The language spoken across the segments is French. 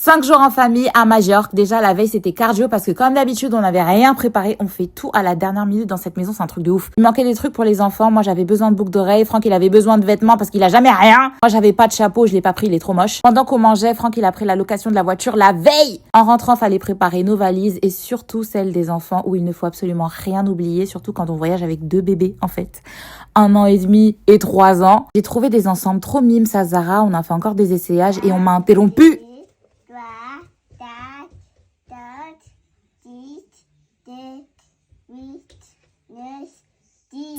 5 jours en famille à Majorque. Déjà, la veille, c'était cardio parce que comme d'habitude, on n'avait rien préparé. On fait tout à la dernière minute dans cette maison. C'est un truc de ouf. Il manquait des trucs pour les enfants. Moi, j'avais besoin de boucles d'oreilles. Franck, il avait besoin de vêtements parce qu'il a jamais rien. Moi, j'avais pas de chapeau. Je l'ai pas pris. Il est trop moche. Pendant qu'on mangeait, Franck, il a pris la location de la voiture la veille. En rentrant, fallait préparer nos valises et surtout celles des enfants où il ne faut absolument rien oublier. Surtout quand on voyage avec 2 bébés, en fait. 1 an et demi et 3 ans. J'ai trouvé des ensembles trop mimes à Zara. On a fait encore des essayages et on m'a interrompu.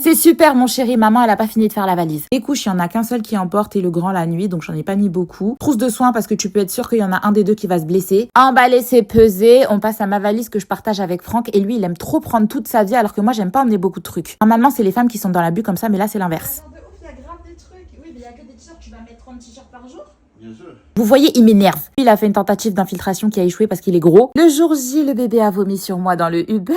C'est super mon chéri, maman elle a pas fini de faire la valise. Les couches, il y en a qu'un seul qui emporte et le grand la nuit, donc j'en ai pas mis beaucoup. Trousse de soins parce que tu peux être sûr qu'il y en a un des deux qui va se blesser. Emballer, c'est peser. On passe à ma valise que je partage avec Franck et lui il aime trop prendre toute sa vie alors que moi j'aime pas emmener beaucoup de trucs. Normalement c'est les femmes qui sont dans l'abus comme ça mais là c'est l'inverse. Il y a grave des trucs. Oui, mais il y a que des t-shirts, tu vas mettre 30 t-shirts par jour. Bien sûr. Vous voyez, il m'énerve. Il a fait une tentative d'infiltration qui a échoué parce qu'il est gros. Le jour J, le bébé a vomi sur moi dans le Uber.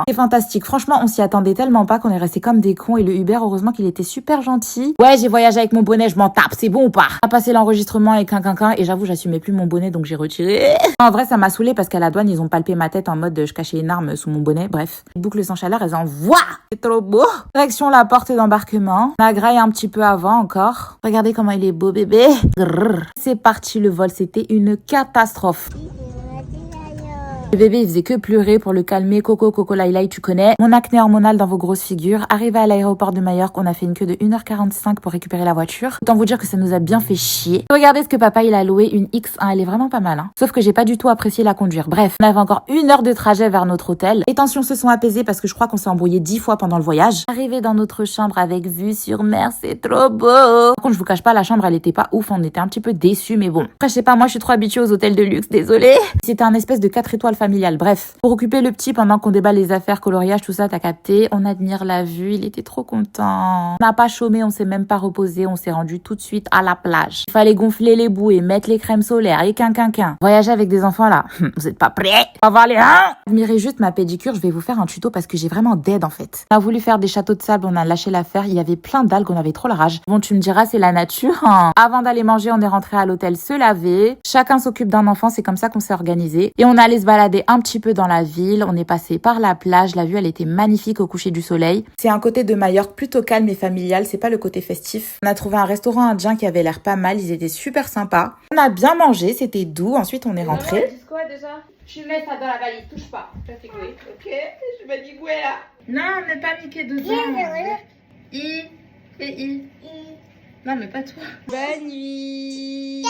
C'est fantastique. Franchement, on s'y attendait tellement pas qu'on est resté comme des cons. Et le Uber, heureusement qu'il était super gentil. Ouais, j'ai voyagé avec mon bonnet, je m'en tape. C'est bon ou pas? A passé l'enregistrement et quinquinquin. Et j'avoue, j'assumais plus mon bonnet, donc j'ai retiré. En vrai, ça m'a saoulé parce qu'à la douane, ils ont palpé ma tête en mode je cachais une arme sous mon bonnet. Bref. Les boucles sans chaleur, elles envoient. C'est trop beau. Direction la porte d'embarquement. On a graillé un petit peu avant encore. Regardez comment il est beau, bébé. Grrr. C'est parti. Le vol, c'était une catastrophe. Le bébé, il faisait que pleurer pour le calmer. Coco, Coco, Laïlaï, tu connais. Mon acné hormonal dans vos grosses figures. Arrivé à l'aéroport de Majorque, on a fait une queue de 1h45 pour récupérer la voiture. Autant vous dire que ça nous a bien fait chier. Regardez ce que papa, il a loué, une X1. Elle est vraiment pas mal, hein. Sauf que j'ai pas du tout apprécié la conduire. Bref, on avait encore 1 heure de trajet vers notre hôtel. Les tensions se sont apaisées parce que je crois qu'on s'est embrouillé 10 fois pendant le voyage. Arrivé dans notre chambre avec vue sur mer, c'est trop beau. Par contre, je vous cache pas, la chambre, elle était pas ouf. On était un petit peu déçus, mais bon. Après, je sais pas, moi, je suis trop habituée aux hôtels de luxe, désolée. C'était un espèce de 4 étoiles familial. Bref, pour occuper le petit pendant qu'on déballe les affaires, coloriage, tout ça, t'as capté. On admire la vue, il était trop content. On n'a pas chômé, on s'est même pas reposé, on s'est rendu tout de suite à la plage. Il fallait gonfler les bouées, mettre les crèmes solaires et quinquinquin. Voyager avec des enfants là, vous êtes pas prêts? On va voir les reins. Admirez juste ma pédicure, je vais vous faire un tuto parce que j'ai vraiment dead en fait. On a voulu faire des châteaux de sable, on a lâché l'affaire, il y avait plein d'algues, on avait trop la rage. Bon, tu me diras, c'est la nature, hein. Avant d'aller manger, on est rentré à l'hôtel se laver. Chacun s'occupe d'un enfant, c'est comme ça qu'on s'est organisé. Et on allait se balader un petit peu dans la ville, on est passé par la plage, la vue elle était magnifique au coucher du soleil. C'est un côté de Majorque plutôt calme et familial, c'est pas le côté festif. On a trouvé un restaurant indien qui avait l'air pas mal, ils étaient super sympas. On a bien mangé, c'était doux, ensuite on est rentré. Tu dis quoi déjà? Tu mets ça dans la valise, touche pas. Je fais quoi? Ok, je vais dire quoi là? Non, mais pas Mickey dedans. I, et I. Non, mais pas toi. Bonne nuit.